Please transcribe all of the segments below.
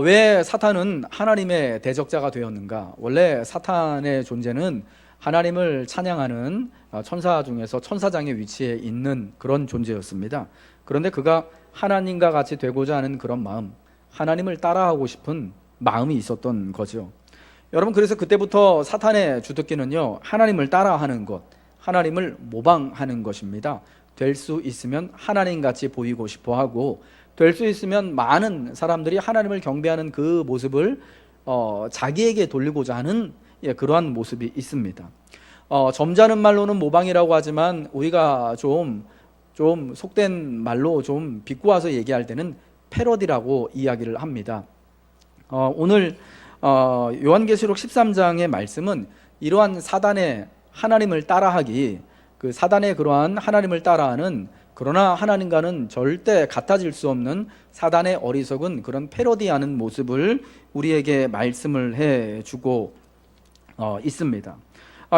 왜 사탄은 하나님의 대적자가 되었는가? 원래 사탄의 존재는 하나님을 찬양하는 천사 중에서 천사장의 위치에 있는 그런 존재였습니다. 그런데 그가 하나님과 같이 되고자 하는 그런 마음, 하나님을 따라하고 싶은 마음이 있었던 거죠. 여러분, 그래서 그때부터 사탄의 주특기는요, 하나님을 따라하는 것, 하나님을 모방하는 것입니다. 될 수 있으면 하나님같이 보이고 싶어 하고, 될 수 있으면 많은 사람들이 하나님을 경배하는 그 모습을 자기에게 돌리고자 하는 그러한 모습이 있습니다. 점잖은 말로는 모방이라고 하지만 우리가 좀 속된 말로 좀 비꼬아서 얘기할 때는 패러디라고 이야기를 합니다. 오늘 요한계시록 13장의 말씀은 이러한 사단의 하나님을 따라하기, 그 사단의 그러한 하나님을 따라하는, 그러나 하나님과는 절대 같아질 수 없는 사단의 어리석은 그런 패러디하는 모습을 우리에게 말씀을 해주고 있습니다.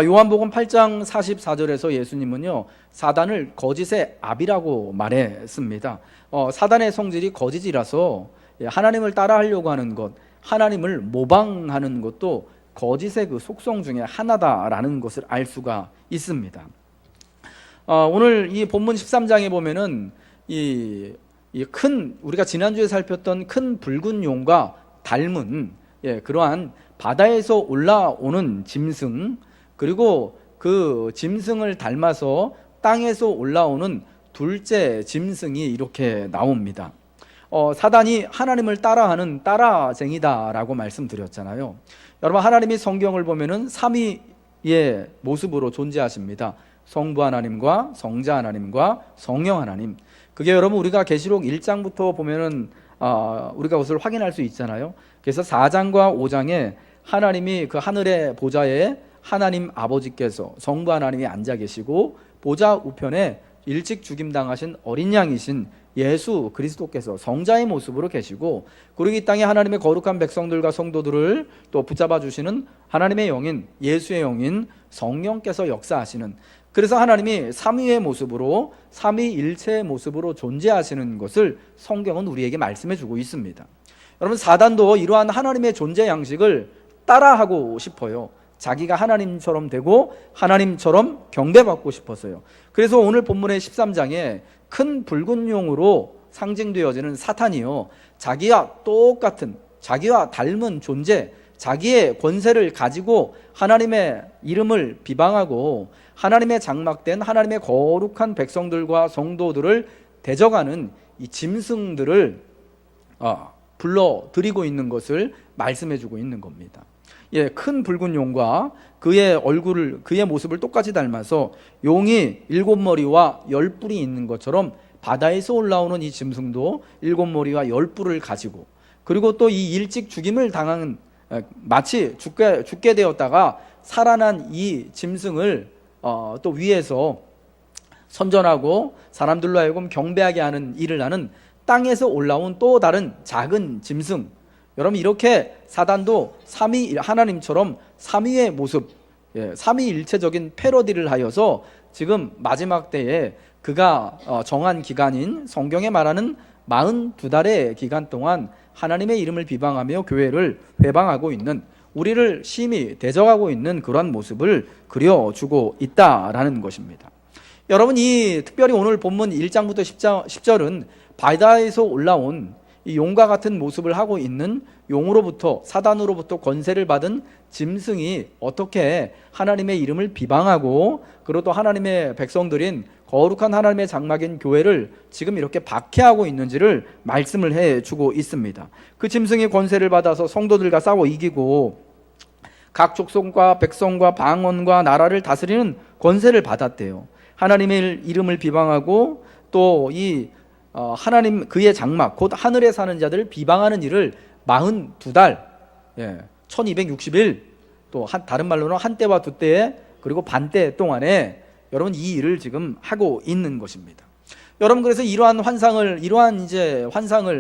요한복음 8장 44절에서 예수님은요, 사단을 거짓의 아비라고 말했습니다. 사단의 성질이 거짓이라서 하나님을 따라하려고 하는 것, 하나님을 모방하는 것도 거짓의 그 속성 중에 하나다라는 것을 알 수가 있습니다. 오늘 이 본문 13장에 보면은 우리가 지난주에 살폈던 큰 붉은 용과 닮은 그러한 바다에서 올라오는 짐승, 그리고 그 짐승을 닮아서 땅에서 올라오는 둘째 짐승이 이렇게 나옵니다. 사단이 하나님을 따라하는 따라쟁이다라고 말씀드렸잖아요. 여러분, 하나님이 성경을 보면은 삼위의 모습으로 존재하십니다. 성부 하나님과 성자 하나님과 성령 하나님. 그게 여러분, 우리가 계시록 1장부터 보면은 우리가 그것을 확인할 수 있잖아요. 그래서 4장과 5장에 하나님이 그 하늘의 보좌에 하나님 아버지께서, 성부 하나님이 앉아 계시고, 보좌 우편에 일찍 죽임당하신 어린 양이신 예수 그리스도께서 성자의 모습으로 계시고, 그리고 이 땅에 하나님의 거룩한 백성들과 성도들을 또 붙잡아 주시는 하나님의 영인, 예수의 영인 성령께서 역사하시는, 그래서 하나님이 삼위의 모습으로, 삼위일체의 모습으로 존재하시는 것을 성경은 우리에게 말씀해 주고 있습니다. 여러분, 사단도 이러한 하나님의 존재 양식을 따라하고 싶어요. 자기가 하나님처럼 되고 하나님처럼 경배받고 싶어서요. 그래서 오늘 본문의 13장에 큰 붉은 용으로 상징되어지는 사탄이요, 자기와 똑같은, 자기와 닮은 존재, 자기의 권세를 가지고 하나님의 이름을 비방하고 하나님의 장막된 하나님의 거룩한 백성들과 성도들을 대적하는 이 짐승들을 불러들이고 있는 것을 말씀해주고 있는 겁니다. 큰 붉은 용과 그의 얼굴을, 그의 모습을 똑같이 닮아서 용이 7머리와 10뿔이 있는 것처럼 바다에서 올라오는 이 짐승도 7머리와 10뿔을 가지고, 그리고 또 이 일찍 죽임을 당한, 마치 죽게 되었다가 살아난 이 짐승을 또 위에서 선전하고 사람들로 하여금 경배하게 하는 일을 하는 땅에서 올라온 또 다른 작은 짐승. 여러분, 이렇게 사단도 하나님처럼 삼위의 모습, 삼위일체적인 패러디를 하여서 지금 마지막 때에 그가 정한 기간인 성경에 말하는 42달의 기간 동안 하나님의 이름을 비방하며 교회를 회방하고 있는, 우리를 심히 대적하고 있는 그런 모습을 그려주고 있다라는 것입니다. 여러분, 특별히 오늘 본문 1장부터 10절은 바다에서 올라온 이 용과 같은 모습을 하고 있는 용으로부터, 사단으로부터 권세를 받은 짐승이 어떻게 하나님의 이름을 비방하고, 그리고 또 하나님의 백성들인 거룩한 하나님의 장막인 교회를 지금 이렇게 박해하고 있는지를 말씀을 해주고 있습니다. 그 짐승이 권세를 받아서 성도들과 싸워 이기고 각 족속과 백성과 방언과 나라를 다스리는 권세를 받았대요. 하나님의 이름을 비방하고 또 하나님 그의 장막, 곧 하늘에 사는 자들을 비방하는 일을 42달, 1260일, 또 다른 말로는 한때와 두때에, 그리고 반때 동안에 여러분 이 일을 지금 하고 있는 것입니다. 여러분, 그래서 이러한 환상을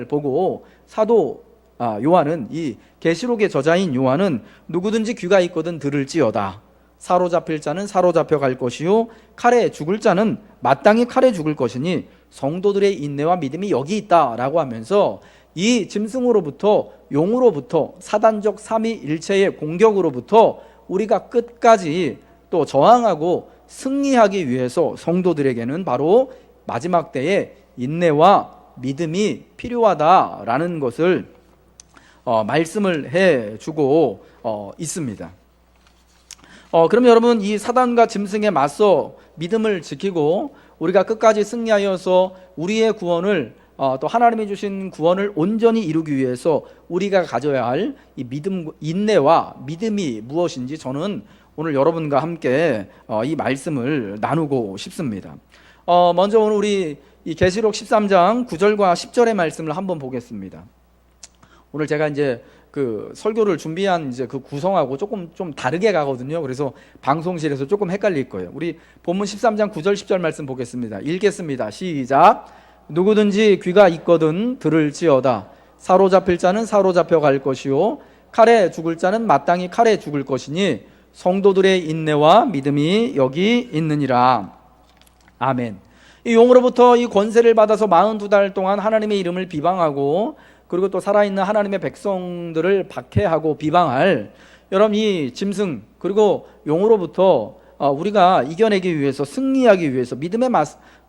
보고 사도 요한은, 이 계시록의 저자인 요한은 누구든지 귀가 있거든 들을지어다. 사로잡힐 자는 사로잡혀 갈 것이요, 칼에 죽을 자는 마땅히 칼에 죽을 것이니 성도들의 인내와 믿음이 여기 있다라고 하면서 이 짐승으로부터, 용으로부터, 사단적 삼위일체의 공격으로부터 우리가 끝까지 또 저항하고 승리하기 위해서 성도들에게는 바로 마지막 때에 인내와 믿음이 필요하다라는 것을 말씀을 해주고 있습니다. 그럼 여러분, 이 사단과 짐승에 맞서 믿음을 지키고 우리가 끝까지 승리하여서 우리의 구원을 또 하나님이 주신 구원을 온전히 이루기 위해서 우리가 가져야 할 이 믿음, 인내와 믿음이 무엇인지 저는 오늘 여러분과 함께 이 말씀을 나누고 싶습니다. 먼저 오늘 우리 이 계시록 13장 9절과 10절의 말씀을 한번 보겠습니다. 오늘 제가 이제 그 설교를 준비한 이제 그 구성하고 조금 좀 다르게 가거든요. 그래서 방송실에서 조금 헷갈릴 거예요. 우리 본문 13장 9절 10절 말씀 보겠습니다. 읽겠습니다. 시작. 누구든지 귀가 있거든 들을지어다. 사로잡힐 자는 사로잡혀 갈 것이요 칼에 죽을 자는 마땅히 칼에 죽을 것이니 성도들의 인내와 믿음이 여기 있느니라. 아멘. 이 용으로부터 이 권세를 받아서 42달 동안 하나님의 이름을 비방하고 그리고 또 살아있는 하나님의 백성들을 박해하고 비방할 여러분 이 짐승 그리고 용으로부터 우리가 이겨내기 위해서 승리하기 위해서 믿음에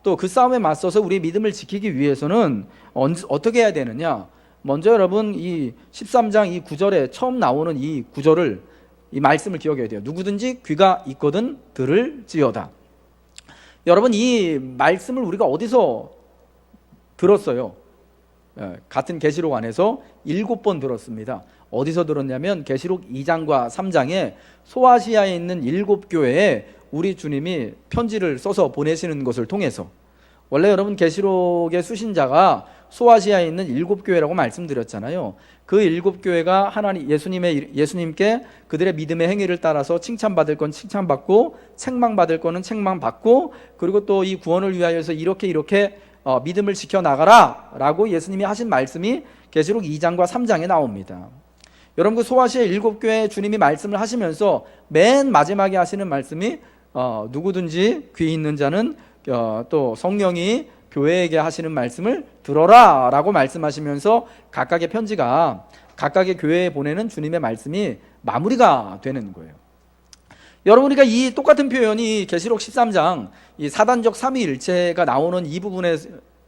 또 그 싸움에 맞서서 우리의 믿음을 지키기 위해서는 어떻게 해야 되느냐. 먼저 여러분 이 13장 이 9절에 처음 나오는 이 구절을 이 말씀을 기억해야 돼요. 누구든지 귀가 있거든 들을지어다. 여러분 이 말씀을 우리가 어디서 들었어요? 같은 계시록 안에서 7번 들었습니다. 어디서 들었냐면 계시록 2장과 3장에 소아시아에 있는 7교회에 우리 주님이 편지를 써서 보내시는 것을 통해서 원래 여러분 계시록의 수신자가 소아시아에 있는 7교회라고 말씀드렸잖아요. 그 7교회가 하나님 예수님께 그들의 믿음의 행위를 따라서 칭찬받을 건 칭찬받고 책망받을 거는 책망받고 그리고 또 이 구원을 위하여서 이렇게 믿음을 지켜나가라 라고 예수님이 하신 말씀이 계시록 2장과 3장에 나옵니다. 여러분 그 소아시아 7교회에 주님이 말씀을 하시면서 맨 마지막에 하시는 말씀이 누구든지 귀 있는 자는 또 성령이 교회에게 하시는 말씀을 들어라 라고 말씀하시면서 각각의 편지가 각각의 교회에 보내는 주님의 말씀이 마무리가 되는 거예요. 여러분 우리가 이 똑같은 표현이 계시록 13장 이 사단적 삼위일체가 나오는 이 부분에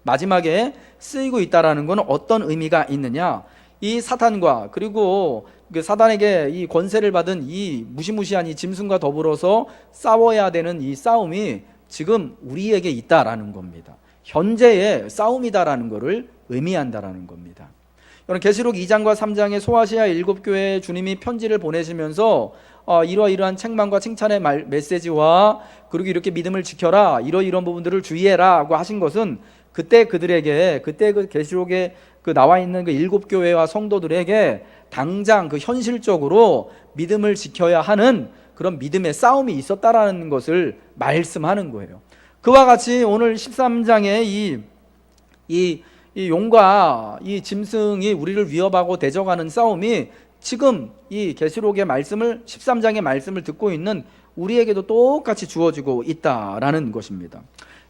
마지막에 쓰이고 있다라는 것은 어떤 의미가 있느냐. 이 사탄과 그리고 그 사단에게 이 권세를 받은 이 무시무시한 이 짐승과 더불어서 싸워야 되는 이 싸움이 지금 우리에게 있다라는 겁니다. 현재의 싸움이다라는 것을 의미한다라는 겁니다. 여러분 계시록 2장과 3장의 소아시아 7교회에 주님이 편지를 보내시면서 이러이러한 책망과 칭찬의 메시지와 그리고 이렇게 믿음을 지켜라 이런 부분들을 주의해라 하고 하신 것은 그때 그들에게 그때 그 계시록에 그 나와 있는 그 7교회와 성도들에게 당장 그 현실적으로 믿음을 지켜야 하는 그런 믿음의 싸움이 있었다라는 것을 말씀하는 거예요. 그와 같이 오늘 13장의 이 용과 이 짐승이 우리를 위협하고 대적하는 싸움이 지금 이 계시록의 말씀을 13장의 말씀을 듣고 있는 우리에게도 똑같이 주어지고 있다라는 것입니다.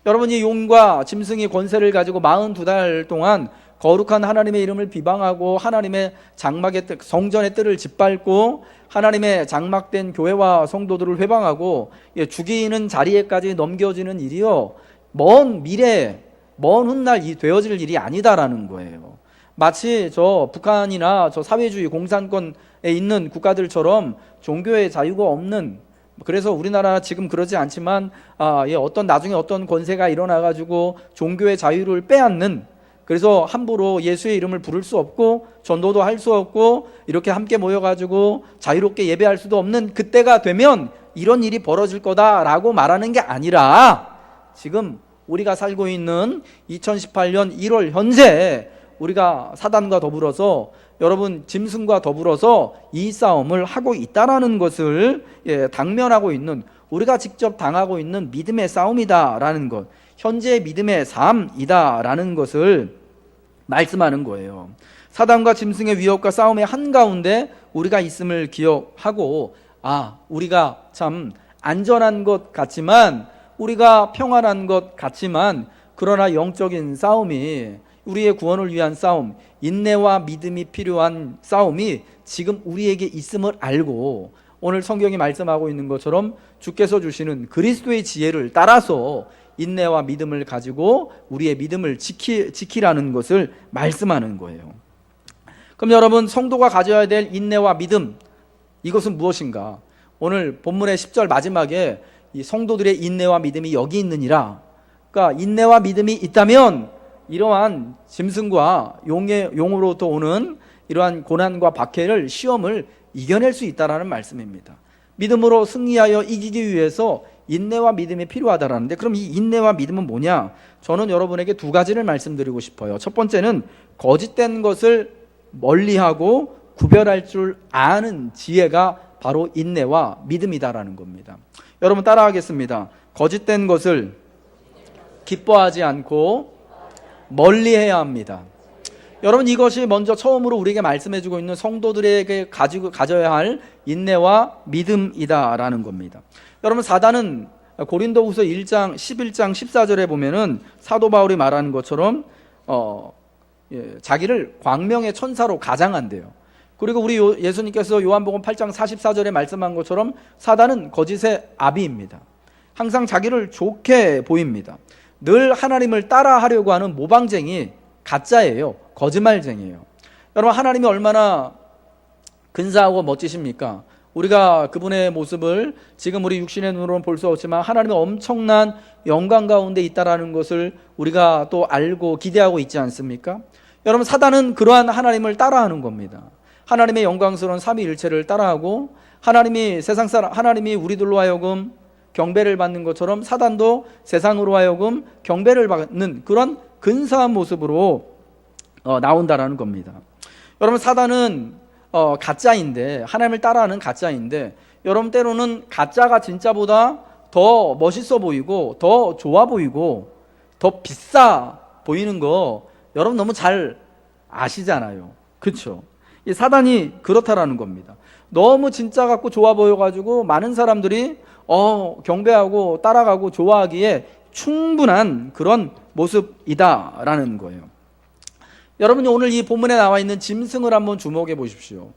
여러분 이 용과 짐승이 권세를 가지고 42달 동안 거룩한 하나님의 이름을 비방하고 하나님의 장막의 뜻, 성전의 뜰을 짓밟고 하나님의 장막된 교회와 성도들을 회방하고 죽이는 자리에까지 넘겨지는 일이요 먼 미래 먼 훗날 되어질 일이 아니다라는 거예요. 마치 저 북한이나 저 사회주의 공산권에 있는 국가들처럼 종교의 자유가 없는, 그래서 우리나라 지금 그러지 않지만 나중에 어떤 권세가 일어나가지고 종교의 자유를 빼앗는, 그래서 함부로 예수의 이름을 부를 수 없고 전도도 할 수 없고 이렇게 함께 모여가지고 자유롭게 예배할 수도 없는 그때가 되면 이런 일이 벌어질 거다라고 말하는 게 아니라 지금 우리가 살고 있는 2018년 1월 현재 우리가 사단과 더불어서 여러분 짐승과 더불어서 이 싸움을 하고 있다라는 것을 당면하고 있는, 우리가 직접 당하고 있는 믿음의 싸움이다라는 것, 현재의 믿음의 삶이다라는 것을 말씀하는 거예요. 사단과 짐승의 위협과 싸움의 한가운데 우리가 있음을 기억하고 우리가 참 안전한 것 같지만, 우리가 평안한 것 같지만, 그러나 영적인 싸움이 우리의 구원을 위한 싸움, 인내와 믿음이 필요한 싸움이 지금 우리에게 있음을 알고 오늘 성경이 말씀하고 있는 것처럼 주께서 주시는 그리스도의 지혜를 따라서 인내와 믿음을 가지고 우리의 믿음을 지키라는 것을 말씀하는 거예요. 그럼 여러분, 성도가 가져야 될 인내와 믿음, 이것은 무엇인가? 오늘 본문의 10절 마지막에 이 성도들의 인내와 믿음이 여기 있느니라. 그러니까 인내와 믿음이 있다면 이러한 짐승과 용으로부터 오는 이러한 고난과 박해를, 시험을 이겨낼 수 있다라는 말씀입니다. 믿음으로 승리하여 이기기 위해서 인내와 믿음이 필요하다라는데, 그럼 이 인내와 믿음은 뭐냐? 저는 여러분에게 두 가지를 말씀드리고 싶어요. 첫 번째는 거짓된 것을 멀리하고 구별할 줄 아는 지혜가 바로 인내와 믿음이다라는 겁니다. 여러분 따라하겠습니다. 거짓된 것을 기뻐하지 않고 멀리해야 합니다. 여러분, 이것이 먼저 처음으로 우리에게 말씀해주고 있는 성도들에게 가져야 할 인내와 믿음이다라는 겁니다. 여러분, 사단은 고린도후서 1장 11장 14절에 보면은 사도 바울이 말하는 것처럼 자기를 광명의 천사로 가장한대요. 그리고 우리 예수님께서 요한복음 8장 44절에 말씀한 것처럼 사단은 거짓의 아비입니다. 항상 자기를 좋게 보입니다. 늘 하나님을 따라하려고 하는 모방쟁이, 가짜예요. 거짓말쟁이에요. 여러분, 하나님이 얼마나 근사하고 멋지십니까? 우리가 그분의 모습을 지금 우리 육신의 눈으로는 볼 수 없지만 하나님의 엄청난 영광 가운데 있다라는 것을 우리가 또 알고 기대하고 있지 않습니까? 여러분, 사단은 그러한 하나님을 따라하는 겁니다. 하나님의 영광스러운 삼위일체를 따라하고 하나님이 우리들로 하여금 경배를 받는 것처럼 사단도 세상으로 하여금 경배를 받는 그런 근사한 모습으로 나온다라는 겁니다. 여러분, 사단은 가짜인데, 하나님을 따라하는 가짜인데, 여러분 때로는 가짜가 진짜보다 더 멋있어 보이고 더 좋아 보이고 더 비싸 보이는 거 여러분 너무 잘 아시잖아요. 그렇죠? 이 사단이 그렇다라는 겁니다. 너무 진짜 같고 좋아 보여가지고 많은 사람들이 경배하고 따라가고 좋아하기에 충분한 그런 모습이다라는 거예요. 여러분이 오늘 이 본문에 나와 있는 짐승을 한번 주목해 보십시오.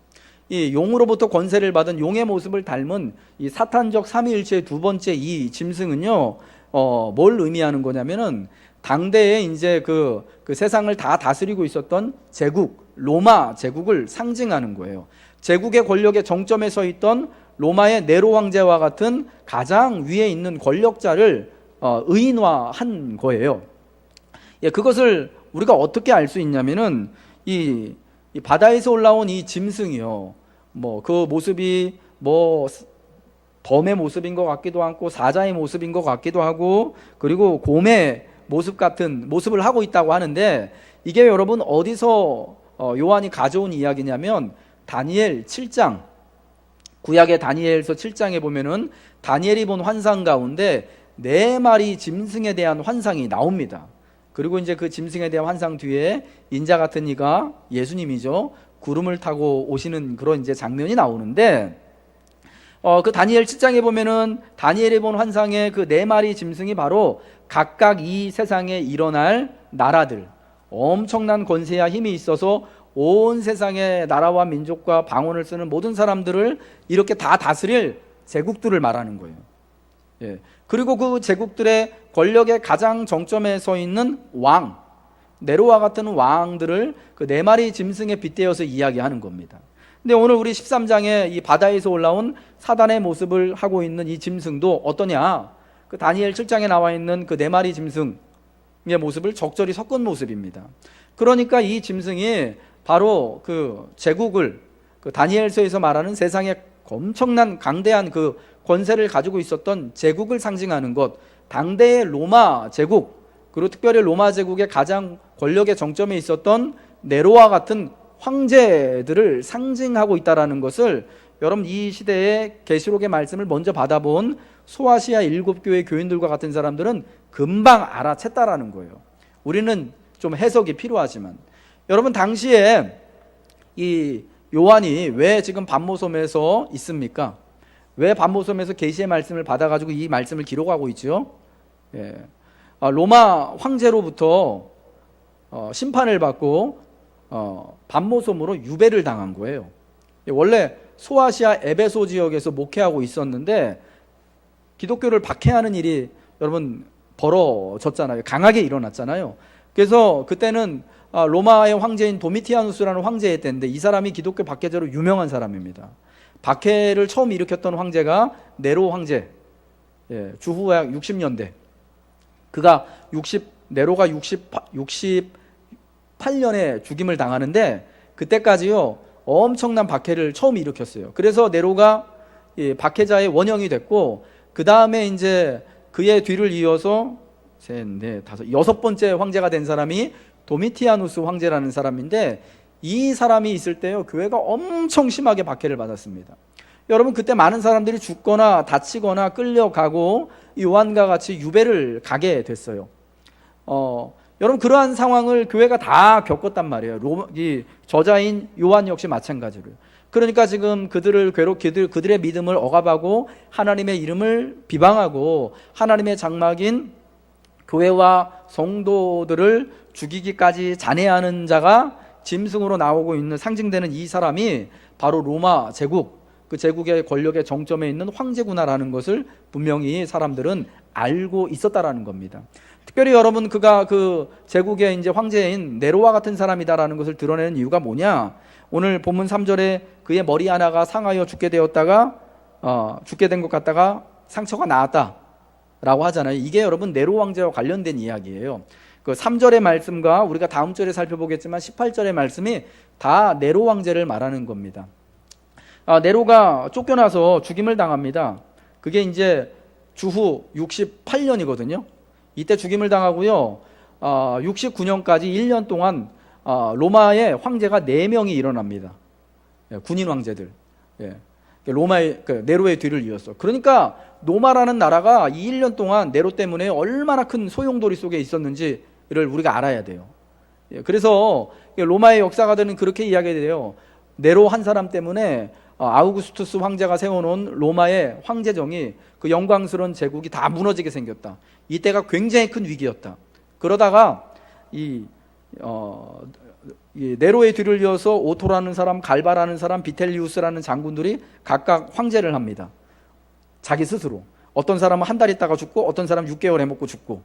이 용으로부터 권세를 받은 용의 모습을 닮은 이 사탄적 삼위일체의 두 번째 이 짐승은요, 뭘 의미하는 거냐면은 당대에 이제 그 세상을 다 다스리고 있었던 제국, 로마 제국을 상징하는 거예요. 제국의 권력의 정점에 서 있던 로마의 네로 황제와 같은 가장 위에 있는 권력자를 의인화한 거예요. 그것을 우리가 어떻게 알 수 있냐면은 이 바다에서 올라온 이 짐승이요, 그 모습이 범의 모습인 것 같기도 하고 사자의 모습인 것 같기도 하고, 그리고 곰의 모습 같은 모습을 하고 있다고 하는데, 이게 여러분 어디서 요한이 가져온 이야기냐면 다니엘 7장, 구약의 다니엘서 7장에 보면은 다니엘이 본 환상 가운데 4마리 짐승에 대한 환상이 나옵니다. 그리고 이제 그 짐승에 대한 환상 뒤에 인자 같은 이가, 예수님이죠, 구름을 타고 오시는 그런 이제 장면이 나오는데, 그 다니엘 7장에 보면은 다니엘이 본 환상의 그 4마리 짐승이 바로 각각 이 세상에 일어날 나라들, 엄청난 권세와 힘이 있어서 온 세상의 나라와 민족과 방언을 쓰는 모든 사람들을 이렇게 다 다스릴 제국들을 말하는 거예요. 그리고 그 제국들의 권력의 가장 정점에 서 있는 왕, 네로와 같은 왕들을 그 4마리 짐승에 빗대어서 이야기하는 겁니다. 근데 오늘 우리 13장에 이 바다에서 올라온 사단의 모습을 하고 있는 이 짐승도 어떠냐? 그 다니엘 7장에 나와 있는 그 4마리 짐승의 모습을 적절히 섞은 모습입니다. 그러니까 이 짐승이 바로 그 제국을, 그 다니엘서에서 말하는 세상의 엄청난 강대한 그 권세를 가지고 있었던 제국을 상징하는 것, 당대의 로마 제국, 그리고 특별히 로마 제국의 가장 권력의 정점에 있었던 네로와 같은 황제들을 상징하고 있다는 것을 여러분 이 시대의 계시록의 말씀을 먼저 받아본 소아시아 7교회 교인들과 같은 사람들은 금방 알아챘다라는 거예요. 우리는 좀 해석이 필요하지만, 여러분 당시에 이 요한이 왜 지금 반모섬에서 있습니까? 왜 반모섬에서 계시의 말씀을 받아가지고 이 말씀을 기록하고 있죠? 로마 황제로부터 심판을 받고 반모섬으로 유배를 당한 거예요. 원래 소아시아 에베소 지역에서 목회하고 있었는데 기독교를 박해하는 일이 여러분 벌어졌잖아요. 강하게 일어났잖아요. 그래서 그때는 로마의 황제인 도미티아누스라는 황제의 때인데 이 사람이 기독교 박해자로 유명한 사람입니다. 박해를 처음 일으켰던 황제가 네로 황제, 주후 약 60년대. 네로가 68년에 죽임을 당하는데 그때까지요 엄청난 박해를 처음 일으켰어요. 그래서 네로가 박해자의 원형이 됐고 그 다음에 이제 그의 뒤를 이어서 여섯 번째 황제가 된 사람이 도미티아누스 황제라는 사람인데 이 사람이 있을 때요 교회가 엄청 심하게 박해를 받았습니다. 여러분 그때 많은 사람들이 죽거나 다치거나 끌려가고 요한과 같이 유배를 가게 됐어요. 여러분 그러한 상황을 교회가 다 겪었단 말이에요. 이 저자인 요한 역시 마찬가지로. 그러니까 지금 그들의 믿음을 억압하고 하나님의 이름을 비방하고 하나님의 장막인 교회와 성도들을 죽이기까지 잔해하는 자가 짐승으로 나오고 있는 상징되는 이 사람이 바로 로마 제국, 그 제국의 권력의 정점에 있는 황제구나라는 것을 분명히 사람들은 알고 있었다라는 겁니다. 특별히 여러분 그가 그 제국의 이제 황제인 네로와 같은 사람이다라는 것을 드러내는 이유가 뭐냐? 오늘 본문 3절에 그의 머리 하나가 상하여 죽게 된 것 같다가 상처가 나았다라고 하잖아요. 이게 여러분 네로 황제와 관련된 이야기예요. 그 3절의 말씀과 우리가 다음 절에 살펴보겠지만 18절의 말씀이 다 네로 황제를 말하는 겁니다. 네로가 쫓겨나서 죽임을 당합니다. 그게 이제 주후 68년이거든요. 이때 죽임을 당하고요. 69년까지 1년 동안 로마의 황제가 4명이 일어납니다. 군인 황제들. 로마의 네로의 뒤를 이었어. 그러니까 로마라는 나라가 이 1년 동안 네로 때문에 얼마나 큰 소용돌이 속에 있었는지를 우리가 알아야 돼요. 그래서 로마의 역사가들은 그렇게 이야기해요. 네로 한 사람 때문에 아우구스투스 황제가 세워놓은 로마의 황제정이 그 영광스러운 제국이 다 무너지게 생겼다. 이때가 굉장히 큰 위기였다. 그러다가 이 네로의 뒤를 이어서 오토라는 사람, 갈바라는 사람, 비텔리우스라는 장군들이 각각 황제를 합니다. 자기 스스로. 어떤 사람은 한 달 있다가 죽고 어떤 사람은 6개월 해먹고 죽고.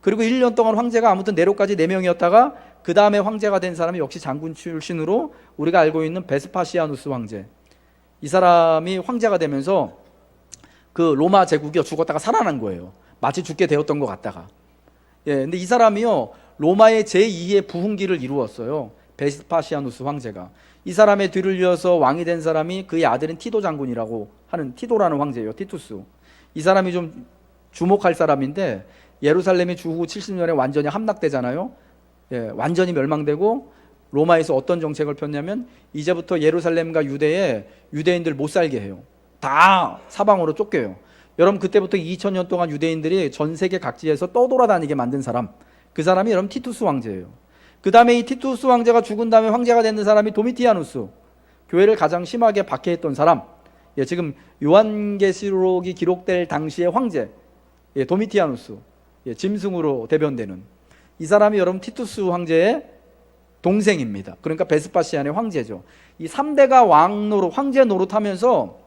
그리고 1년 동안 황제가 아무튼 네로까지 4명이었다가 그 다음에 황제가 된 사람이 역시 장군 출신으로 우리가 알고 있는 베스파시아누스 황제. 이 사람이 황제가 되면서 그 로마 제국이 죽었다가 살아난 거예요. 마치 죽게 되었던 것 같다가. 근데 이 사람이요 로마의 제2의 부흥기를 이루었어요. 베스파시아누스 황제가. 이 사람의 뒤를 이어서 왕이 된 사람이 그의 아들인 티도 장군이라고 하는 티도라는 황제예요. 티투스. 이 사람이 좀 주목할 사람인데 예루살렘이 주후 70년에 완전히 함락되잖아요. 완전히 멸망되고 로마에서 어떤 정책을 폈냐면 이제부터 예루살렘과 유대에 유대인들 못 살게 해요. 다 사방으로 쫓겨요. 여러분 그때부터 2000년 동안 유대인들이 전 세계 각지에서 떠돌아다니게 만든 사람, 그 사람이 여러분 티투스 황제예요. 그 다음에 이 티투스 황제가 죽은 다음에 황제가 되는 사람이 도미티아누스, 교회를 가장 심하게 박해했던 사람. 지금 요한계시록이 기록될 당시의 황제 도미티아누스, 짐승으로 대변되는 이 사람이 여러분 티투스 황제의 동생입니다. 그러니까 베스파시안의 황제죠. 이 3대가 황제 노릇하면서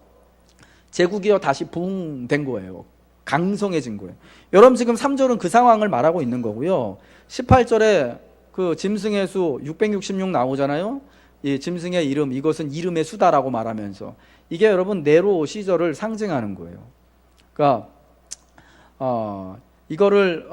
제국이요 다시 부흥된 거예요. 강성해진 거예요. 여러분 지금 3절은 그 상황을 말하고 있는 거고요. 18절에 그 짐승의 수 666 나오잖아요. 이 짐승의 이름, 이것은 이름의 수다라고 말하면서 이게 여러분 네로 시절을 상징하는 거예요. 그러니까 이거를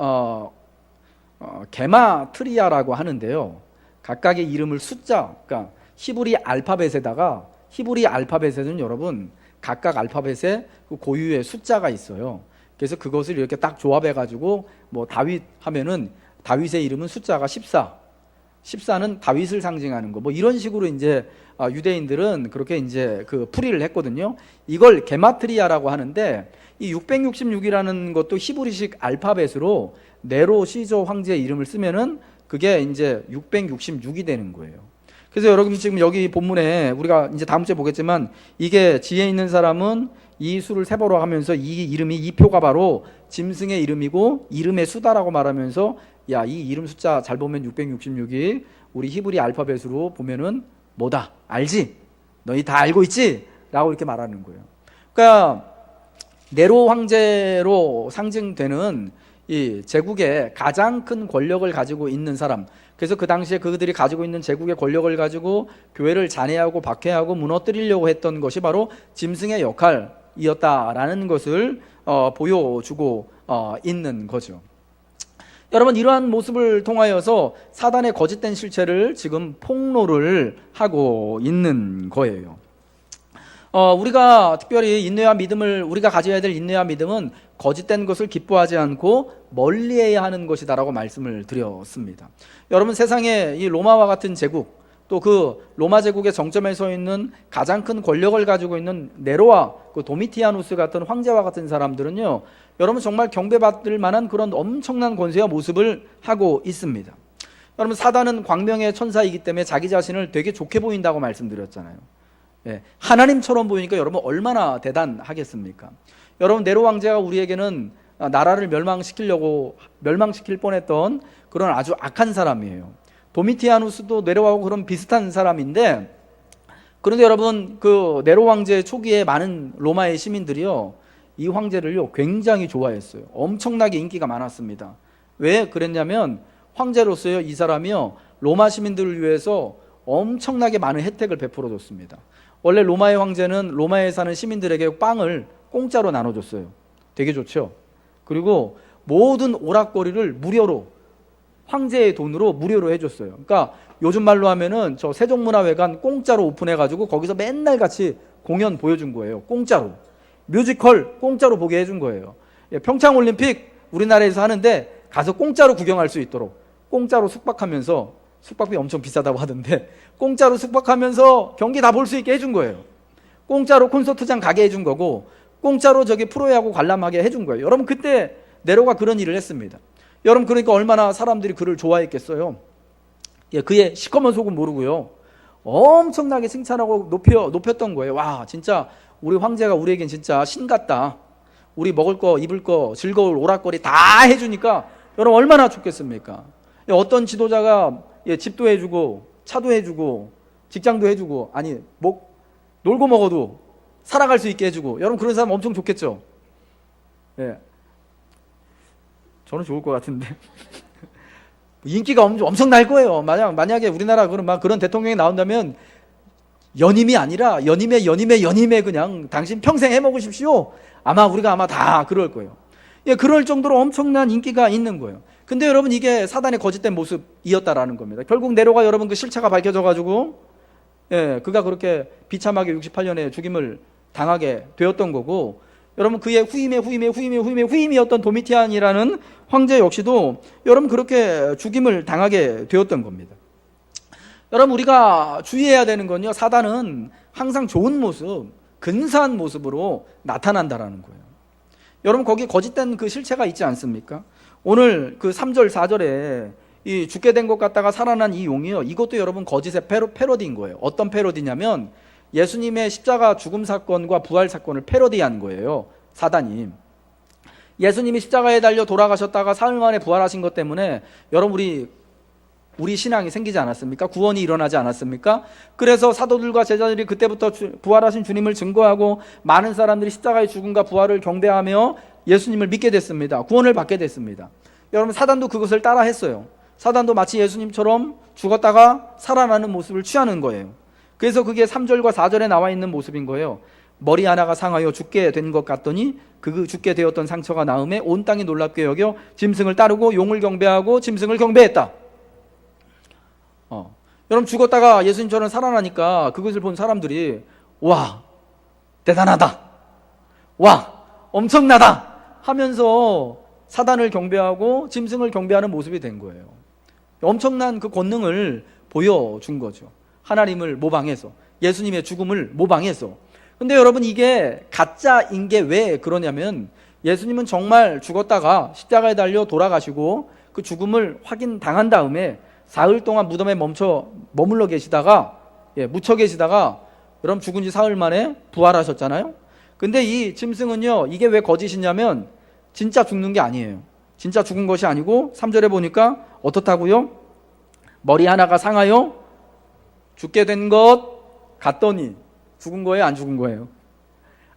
게마트리아라고 하는데요. 각각의 이름을 숫자, 그러니까 히브리 알파벳에는 여러분 각각 알파벳에 고유의 숫자가 있어요. 그래서 그것을 이렇게 딱 조합해가지고 뭐 다윗 하면은 다윗의 이름은 숫자가 14는 다윗을 상징하는 거. 뭐 이런 식으로 이제 유대인들은 그렇게 이제 그 풀이를 했거든요. 이걸 게마트리아라고 하는데 이 666이라는 것도 히브리식 알파벳으로 네로 시저 황제의 이름을 쓰면은 그게 이제 666이 되는 거예요. 그래서 여러분 지금 여기 본문에 우리가 이제 다음 주에 보겠지만 이게 지혜 있는 사람은 이 수를 세보러 하면서 이 이름이 이 표가 바로 짐승의 이름이고 이름의 수다라고 말하면서 야, 이 이름 숫자 잘 보면 666이 우리 히브리 알파벳으로 보면은 뭐다? 알지? 너희 다 알고 있지? 라고 이렇게 말하는 거예요. 그러니까 네로 황제로 상징되는 이 제국의 가장 큰 권력을 가지고 있는 사람, 그래서 그 당시에 그들이 가지고 있는 제국의 권력을 가지고 교회를 잔해하고 박해하고 무너뜨리려고 했던 것이 바로 짐승의 역할이었다라는 것을 보여주고 있는 거죠. 여러분, 이러한 모습을 통하여서 사단의 거짓된 실체를 지금 폭로를 하고 있는 거예요. 우리가 특별히 인내와 믿음을, 우리가 가져야 될 인내와 믿음은 거짓된 것을 기뻐하지 않고 멀리해야 하는 것이다라고 말씀을 드렸습니다. 여러분, 세상에 이 로마와 같은 제국, 또 그 로마 제국의 정점에 서 있는 가장 큰 권력을 가지고 있는 네로와 그 도미티아누스 같은 황제와 같은 사람들은요, 여러분 정말 경배받을 만한 그런 엄청난 권세와 모습을 하고 있습니다. 여러분, 사단은 광명의 천사이기 때문에 자기 자신을 되게 좋게 보인다고 말씀드렸잖아요. 예, 하나님처럼 보이니까 여러분 얼마나 대단하겠습니까? 여러분, 네로 황제가 우리에게는 나라를 멸망시킬 뻔했던 그런 아주 악한 사람이에요. 도미티아누스도 네로하고 그런 비슷한 사람인데, 그런데 여러분, 그 네로 황제 초기에 많은 로마의 시민들이요, 이 황제를요 굉장히 좋아했어요. 엄청나게 인기가 많았습니다. 왜 그랬냐면, 황제로서요 이 사람이요 로마 시민들을 위해서 엄청나게 많은 혜택을 베풀어 줬습니다. 원래 로마의 황제는 로마에 사는 시민들에게 빵을 공짜로 나눠줬어요. 되게 좋죠. 그리고 모든 오락거리를 무료로, 황제의 돈으로 무료로 해줬어요. 그러니까 요즘 말로 하면은 저 세종문화회관 공짜로 오픈해가지고 거기서 맨날 같이 공연 보여준 거예요. 공짜로. 뮤지컬 공짜로 보게 해준 거예요. 평창올림픽 우리나라에서 하는데 가서 공짜로 구경할 수 있도록 공짜로 숙박하면서, 숙박비 엄청 비싸다고 하던데 공짜로 숙박하면서 경기 다 볼 수 있게 해준 거예요. 공짜로 콘서트장 가게 해준 거고, 공짜로 저기 프로야구 관람하게 해준 거예요. 여러분, 그때 네로가 그런 일을 했습니다. 여러분, 그러니까 얼마나 사람들이 그를 좋아했겠어요. 그의 시커먼 속은 모르고요, 엄청나게 칭찬하고 높였던 거예요. 와, 진짜 우리 황제가 우리에겐 진짜 신 같다. 우리 먹을 거 입을 거 즐거울 오락거리 다 해주니까 여러분 얼마나 좋겠습니까? 어떤 지도자가 집도 해주고 차도 해주고 직장도 해주고, 아니 놀고 먹어도 살아갈 수 있게 해주고, 여러분 그런 사람 엄청 좋겠죠? 예, 저는 좋을 것 같은데 인기가 엄청 날 거예요. 만약에 우리나라 그런 대통령이 나온다면 연임이 아니라 연임의 그냥 당신 평생 해먹으십시오. 우리가 다 그럴 거예요. 그럴 정도로 엄청난 인기가 있는 거예요. 근데 여러분, 이게 사단의 거짓된 모습이었다라는 겁니다. 결국 네로가 여러분 그 실체가 밝혀져가지고, 그가 그렇게 비참하게 68년에 죽임을 당하게 되었던 거고, 여러분 그의 후임이었던 도미티안이라는 황제 역시도 여러분 그렇게 죽임을 당하게 되었던 겁니다. 여러분, 우리가 주의해야 되는 건요, 사단은 항상 좋은 모습, 근사한 모습으로 나타난다라는 거예요. 여러분, 거기 거짓된 그 실체가 있지 않습니까? 오늘 그 3절 4절에 이 죽게 된 것 같다가 살아난 이 용이요, 이것도 여러분 거짓의 패러디인 거예요. 어떤 패러디냐면 예수님의 십자가 죽음 사건과 부활 사건을 패러디한 거예요, 사단이. 예수님이 십자가에 달려 돌아가셨다가 사흘 만에 부활하신 것 때문에 여러분 우리 신앙이 생기지 않았습니까? 구원이 일어나지 않았습니까? 그래서 사도들과 제자들이 그때부터 부활하신 주님을 증거하고 많은 사람들이 십자가의 죽음과 부활을 경배하며 예수님을 믿게 됐습니다. 구원을 받게 됐습니다. 여러분, 사단도 그것을 따라 했어요. 사단도 마치 예수님처럼 죽었다가 살아나는 모습을 취하는 거예요. 그래서 그게 3절과 4절에 나와 있는 모습인 거예요. 머리 하나가 상하여 죽게 된 것 같더니 그 죽게 되었던 상처가 나음에 온 땅이 놀랍게 여겨 짐승을 따르고 용을 경배하고 짐승을 경배했다. 여러분, 죽었다가 예수님처럼 살아나니까 그것을 본 사람들이 와, 대단하다, 와, 엄청나다 하면서 사단을 경배하고 짐승을 경배하는 모습이 된 거예요. 엄청난 그 권능을 보여준 거죠. 하나님을 모방해서, 예수님의 죽음을 모방해서. 근데 여러분, 이게 가짜인 게 왜 그러냐면, 예수님은 정말 죽었다가 십자가에 달려 돌아가시고 그 죽음을 확인당한 다음에 사흘 동안 무덤에 머물러 계시다가, 묻혀 계시다가 여러분 죽은 지 사흘 만에 부활하셨잖아요. 근데 이 짐승은요, 이게 왜 거짓이냐면 진짜 죽는 게 아니에요. 진짜 죽은 것이 아니고 3절에 보니까 어떻다고요? 머리 하나가 상하여 죽게 된 것 같더니 죽은 거예요? 안 죽은 거예요?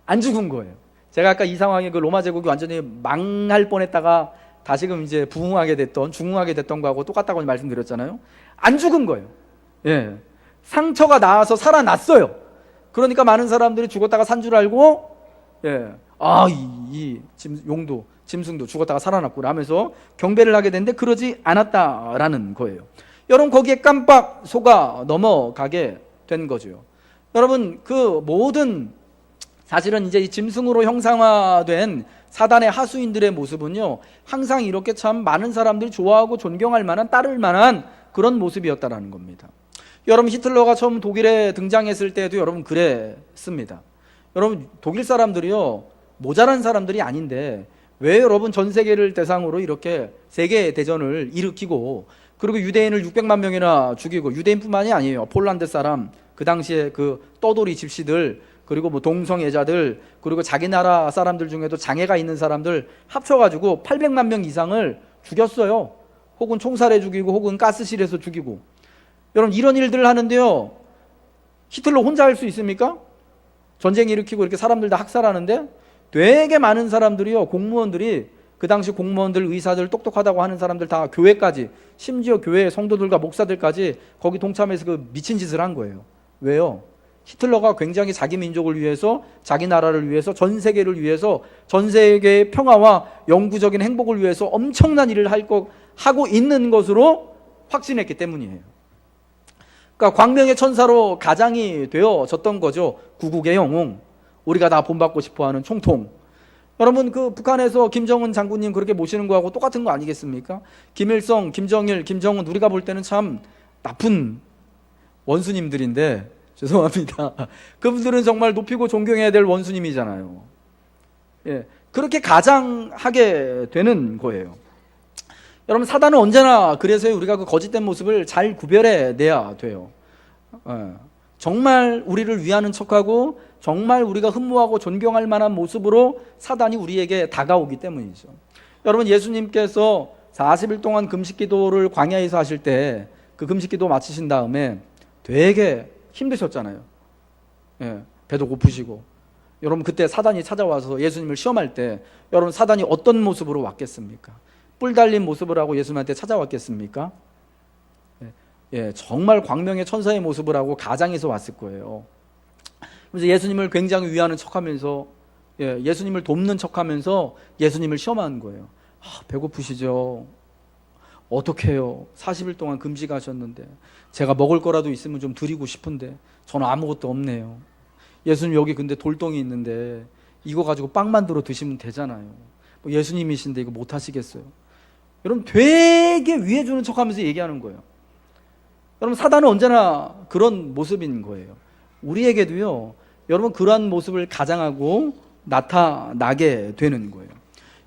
안 죽은 거예요. 제가 아까 이 상황에 그 로마 제국이 완전히 망할 뻔했다가 다시금 이제 부흥하게 됐던, 중흥하게 됐던 거하고 똑같다고 말씀드렸잖아요. 안 죽은 거예요. 예. 상처가 나아서 살아났어요. 그러니까 많은 사람들이 죽었다가 산 줄 알고, 예. 용도, 짐승도 죽었다가 살아났구나 하면서 경배를 하게 됐는데 그러지 않았다라는 거예요. 여러분, 거기에 깜빡 속아 넘어가게 된 거죠. 여러분, 그 모든 사실은 이제 이 짐승으로 형상화된 사단의 하수인들의 모습은요, 항상 이렇게 참 많은 사람들이 좋아하고 존경할 만한, 따를 만한 그런 모습이었다라는 겁니다. 여러분, 히틀러가 처음 독일에 등장했을 때도 여러분 그랬습니다. 여러분, 독일 사람들이요, 모자란 사람들이 아닌데 왜 여러분 전 세계를 대상으로 이렇게 세계 대전을 일으키고, 그리고 유대인을 600만 명이나 죽이고, 유대인뿐만이 아니에요. 폴란드 사람, 그 당시에 그 떠돌이 집시들, 그리고 뭐 동성애자들, 그리고 자기 나라 사람들 중에도 장애가 있는 사람들 합쳐가지고 800만 명 이상을 죽였어요. 혹은 총살해 죽이고, 혹은 가스실에서 죽이고. 여러분, 이런 일들을 하는데요, 히틀러 혼자 할 수 있습니까? 전쟁 일으키고 이렇게 사람들 다 학살하는데 되게 많은 사람들이요, 공무원들이, 그 당시 공무원들, 의사들, 똑똑하다고 하는 사람들 다 교회까지, 심지어 교회 성도들과 목사들까지 거기 동참해서 그 미친 짓을 한 거예요. 왜요? 히틀러가 굉장히 자기 민족을 위해서, 자기 나라를 위해서, 전 세계를 위해서, 전 세계의 평화와 영구적인 행복을 위해서 엄청난 일을 하고 있는 것으로 확신했기 때문이에요. 그러니까 광명의 천사로 가장이 되어졌던 거죠. 구국의 영웅, 우리가 다 본받고 싶어하는 총통. 여러분, 그 북한에서 김정은 장군님 그렇게 모시는 거하고 똑같은 거 아니겠습니까? 김일성, 김정일, 김정은, 우리가 볼 때는 참 나쁜 원수님들인데, 죄송합니다. 그분들은 정말 높이고 존경해야 될 원수님이잖아요. 예, 그렇게 가장하게 되는 거예요. 여러분, 사단은 언제나 그래서 우리가 그 거짓된 모습을 잘 구별해 내야 돼요. 정말 우리를 위하는 척하고 정말 우리가 흠모하고 존경할 만한 모습으로 사단이 우리에게 다가오기 때문이죠. 여러분, 예수님께서 40일 동안 금식기도를 광야에서 하실 때 그 금식기도 마치신 다음에 되게 힘드셨잖아요. 예, 배도 고프시고. 여러분, 그때 사단이 찾아와서 예수님을 시험할 때 여러분, 사단이 어떤 모습으로 왔겠습니까? 뿔 달린 모습을 하고 예수님한테 찾아왔겠습니까? 예, 정말 광명의 천사의 모습을 하고 가장해서 왔을 거예요. 그래서 예수님을 굉장히 위하는 척하면서, 예수님을 돕는 척하면서 예수님을 시험하는 거예요. 배고프시죠? 어떡해요? 40일 동안 금식하셨는데 제가 먹을 거라도 있으면 좀 드리고 싶은데 저는 아무것도 없네요. 예수님, 여기 근데 돌덩이 있는데 이거 가지고 빵 만들어 드시면 되잖아요. 뭐 예수님이신데 이거 못 하시겠어요? 여러분, 되게 위해주는 척하면서 얘기하는 거예요. 여러분, 사단은 언제나 그런 모습인 거예요. 우리에게도요, 여러분, 그러한 모습을 가장하고 나타나게 되는 거예요.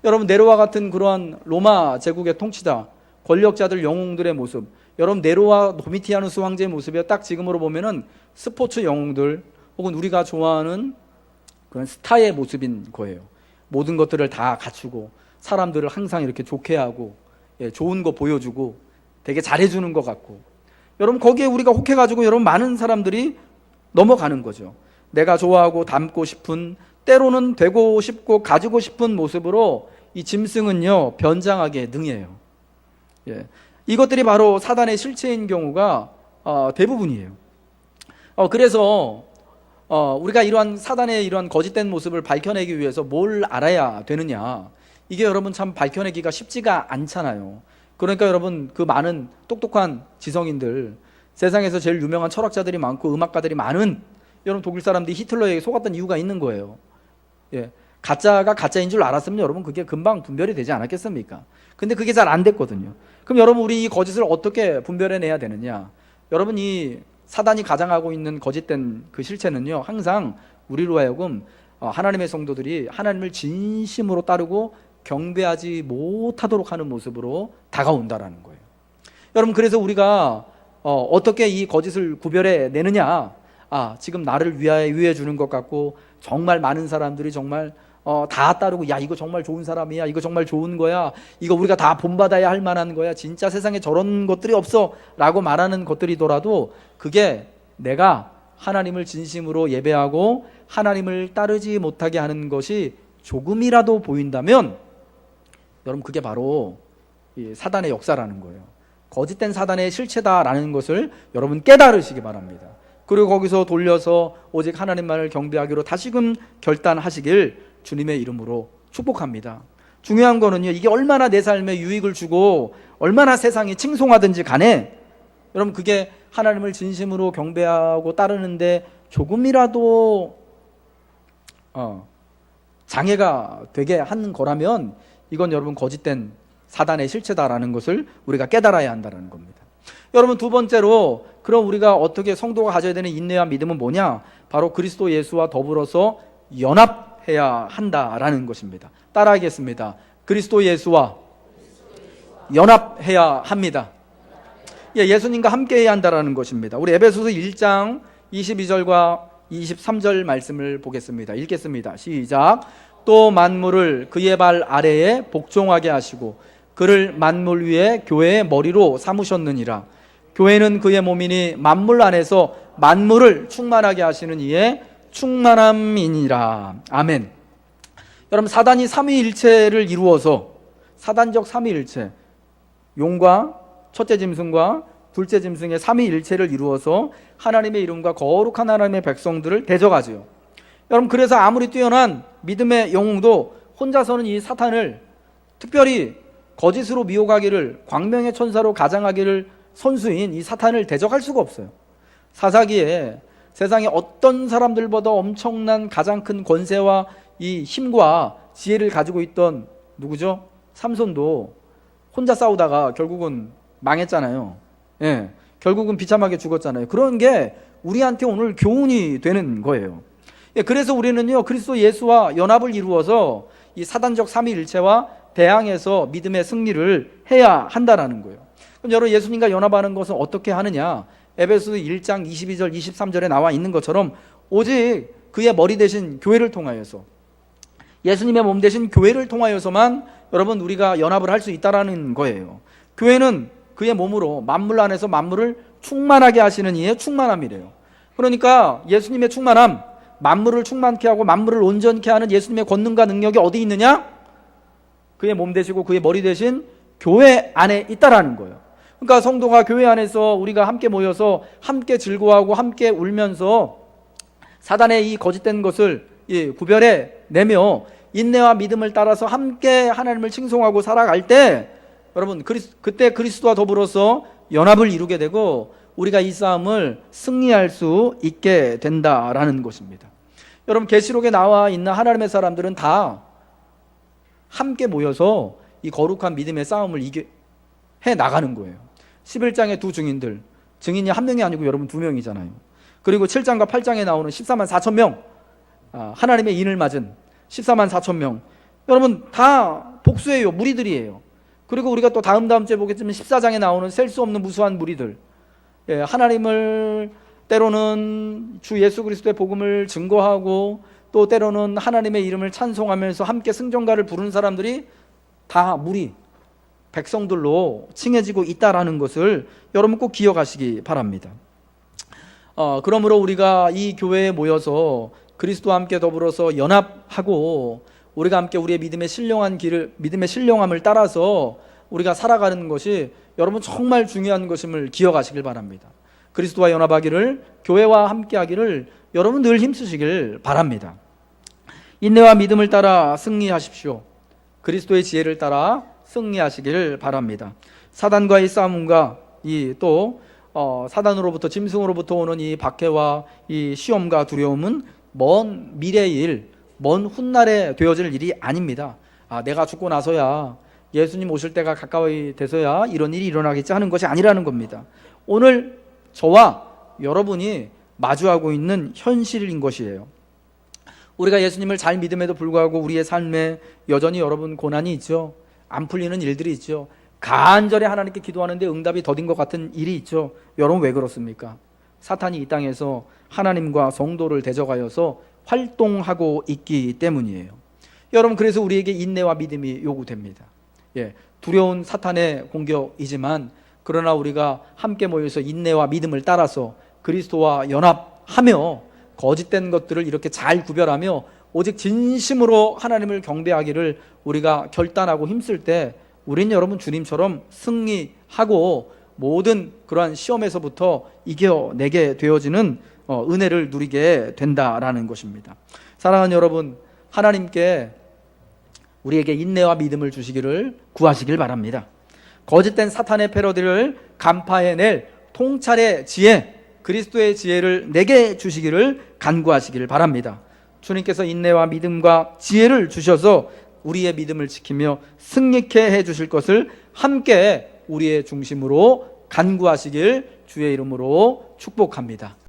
여러분, 네로와 같은 그러한 로마 제국의 통치자, 권력자들, 영웅들의 모습, 여러분, 네로와 도미티아누스 황제의 모습이 딱 지금으로 보면은 스포츠 영웅들, 혹은 우리가 좋아하는 그런 스타의 모습인 거예요. 모든 것들을 다 갖추고 사람들을 항상 이렇게 좋게 하고, 좋은 거 보여주고 되게 잘해주는 것 같고, 여러분, 거기에 우리가 혹해가지고 여러분, 많은 사람들이 넘어가는 거죠. 내가 좋아하고 닮고 싶은, 때로는 되고 싶고 가지고 싶은 모습으로 이 짐승은요, 변장하게 능해요. 이것들이 바로 사단의 실체인 경우가 대부분이에요. 그래서 우리가 이러한 사단의 이러한 거짓된 모습을 밝혀내기 위해서 뭘 알아야 되느냐, 이게 여러분 참 밝혀내기가 쉽지가 않잖아요. 그러니까 여러분, 그 많은 똑똑한 지성인들, 세상에서 제일 유명한 철학자들이 많고 음악가들이 많은 여러분 독일 사람들이 히틀러에게 속았던 이유가 있는 거예요. 가짜가 가짜인 줄 알았으면 여러분 그게 금방 분별이 되지 않았겠습니까? 근데 그게 잘 안 됐거든요. 그럼 여러분, 우리 이 거짓을 어떻게 분별해내야 되느냐? 여러분, 이 사단이 가장하고 있는 거짓된 그 실체는요, 항상 우리로 하여금 하나님의 성도들이 하나님을 진심으로 따르고 경배하지 못하도록 하는 모습으로 다가온다라는 거예요. 여러분, 그래서 우리가 어떻게 이 거짓을 구별해내느냐? 지금 나를 위해 주는 것 같고 정말 많은 사람들이 정말 다 따르고, 야 이거 정말 좋은 사람이야, 이거 정말 좋은 거야, 이거 우리가 다 본받아야 할 만한 거야, 진짜 세상에 저런 것들이 없어 라고 말하는 것들이더라도 그게 내가 하나님을 진심으로 예배하고 하나님을 따르지 못하게 하는 것이 조금이라도 보인다면 여러분 그게 바로 이 사단의 역사라는 거예요. 거짓된 사단의 실체다라는 것을 여러분 깨달으시기 바랍니다. 그리고 거기서 돌려서 오직 하나님만을 경배하기로 다시금 결단하시길 주님의 이름으로 축복합니다. 중요한 거는요, 이게 얼마나 내 삶에 유익을 주고 얼마나 세상이 칭송하든지 간에 여러분 그게 하나님을 진심으로 경배하고 따르는데 조금이라도 장애가 되게 하는 거라면 이건 여러분 거짓된 사단의 실체다라는 것을 우리가 깨달아야 한다는 겁니다. 여러분 두 번째로, 그럼 우리가 어떻게 성도가 가져야 되는 인내와 믿음은 뭐냐? 바로 그리스도 예수와 더불어서 연합해야 한다라는 것입니다. 따라하겠습니다. 그리스도 예수와 연합해야 합니다. 예수님과 함께해야 한다라는 것입니다. 우리 에베소서 1장 22절과 23절 말씀을 보겠습니다. 읽겠습니다. 시작. 또 만물을 그의 발 아래에 복종하게 하시고 그를 만물 위에 교회의 머리로 삼으셨느니라. 교회는 그의 몸이니 만물 안에서 만물을 충만하게 하시는 이의 충만함이니라. 아멘. 여러분 사단이 삼위일체를 이루어서, 사단적 삼위일체, 용과 첫째 짐승과 둘째 짐승의 삼위일체를 이루어서 하나님의 이름과 거룩한 하나님의 백성들을 대적하지요. 여러분 그래서 아무리 뛰어난 믿음의 영웅도 혼자서는 이 사탄을, 특별히 거짓으로 미혹하기를, 광명의 천사로 가장하기를 선수인 이 사탄을 대적할 수가 없어요. 사사기에 세상에 어떤 사람들보다 엄청난 가장 큰 권세와 이 힘과 지혜를 가지고 있던 누구죠? 삼손도 혼자 싸우다가 결국은 망했잖아요. 결국은 비참하게 죽었잖아요. 그런 게 우리한테 오늘 교훈이 되는 거예요. 그래서 우리는요, 그리스도 예수와 연합을 이루어서 이 사단적 삼위일체와 대항해서 믿음의 승리를 해야 한다라는 거예요. 그럼 여러분 예수님과 연합하는 것은 어떻게 하느냐? 에베소서 1장 22절 23절에 나와 있는 것처럼 오직 그의 머리 대신 교회를 통하여서, 예수님의 몸 대신 교회를 통하여서만 여러분 우리가 연합을 할 수 있다라는 거예요. 교회는 그의 몸으로 만물 안에서 만물을 충만하게 하시는 이의 충만함이래요. 그러니까 예수님의 충만함, 만물을 충만케 하고 만물을 온전케 하는 예수님의 권능과 능력이 어디 있느냐? 그의 몸 되시고 그의 머리 대신 교회 안에 있다라는 거예요. 그러니까 성도가 교회 안에서 우리가 함께 모여서 함께 즐거워하고 함께 울면서 사단의 이 거짓된 것을 구별해 내며 인내와 믿음을 따라서 함께 하나님을 칭송하고 살아갈 때 여러분 그때 그리스도와 더불어서 연합을 이루게 되고 우리가 이 싸움을 승리할 수 있게 된다라는 것입니다. 여러분 계시록에 나와 있는 하나님의 사람들은 다 함께 모여서 이 거룩한 믿음의 싸움을 해 나가는 거예요. 11장의 두 증인들, 증인이 한 명이 아니고 여러분 두 명이잖아요. 그리고 7장과 8장에 나오는 14만 4천 명, 하나님의 인을 맞은 14만 4천 명, 여러분 다 복수예요. 무리들이에요. 그리고 우리가 또 다음 주에 보겠지만 14장에 나오는 셀 수 없는 무수한 무리들, 하나님을 때로는 주 예수 그리스도의 복음을 증거하고 또 때로는 하나님의 이름을 찬송하면서 함께 승전가를 부르는 사람들이 다 무리, 백성들로 칭해지고 있다라는 것을 여러분 꼭 기억하시기 바랍니다. 그러므로 우리가 이 교회에 모여서 그리스도와 함께 더불어서 연합하고 우리가 함께 우리의 믿음의 신령한 길을, 믿음의 신령함을 따라서 우리가 살아가는 것이 여러분 정말 중요한 것임을 기억하시길 바랍니다. 그리스도와 연합하기를, 교회와 함께하기를 여러분 늘 힘쓰시길 바랍니다. 인내와 믿음을 따라 승리하십시오. 그리스도의 지혜를 따라 승리하시기를 바랍니다. 사단과의 싸움과 사단으로부터, 짐승으로부터 오는 이 박해와 이 시험과 두려움은 먼 미래의 일, 먼 훗날에 되어질 일이 아닙니다. 내가 죽고 나서야, 예수님 오실 때가 가까이 돼서야 이런 일이 일어나겠지 하는 것이 아니라는 겁니다. 오늘 저와 여러분이 마주하고 있는 현실인 것이에요. 우리가 예수님을 잘 믿음에도 불구하고 우리의 삶에 여전히 여러분 고난이 있죠. 안 풀리는 일들이 있죠. 간절히 하나님께 기도하는데 응답이 더딘 것 같은 일이 있죠. 여러분 왜 그렇습니까? 사탄이 이 땅에서 하나님과 성도를 대적하여서 활동하고 있기 때문이에요. 여러분, 그래서 우리에게 인내와 믿음이 요구됩니다. 두려운 사탄의 공격이지만 그러나 우리가 함께 모여서 인내와 믿음을 따라서 그리스도와 연합하며 거짓된 것들을 이렇게 잘 구별하며 오직 진심으로 하나님을 경배하기를 우리가 결단하고 힘쓸 때 우린 여러분 주님처럼 승리하고 모든 그러한 시험에서부터 이겨내게 되어지는 은혜를 누리게 된다라는 것입니다. 사랑하는 여러분, 하나님께 우리에게 인내와 믿음을 주시기를 구하시길 바랍니다. 거짓된 사탄의 패러디를 간파해낼 통찰의 지혜, 그리스도의 지혜를 내게 주시기를 간구하시기를 바랍니다. 주님께서 인내와 믿음과 지혜를 주셔서 우리의 믿음을 지키며 승리케 해주실 것을 함께 우리의 중심으로 간구하시길 주의 이름으로 축복합니다.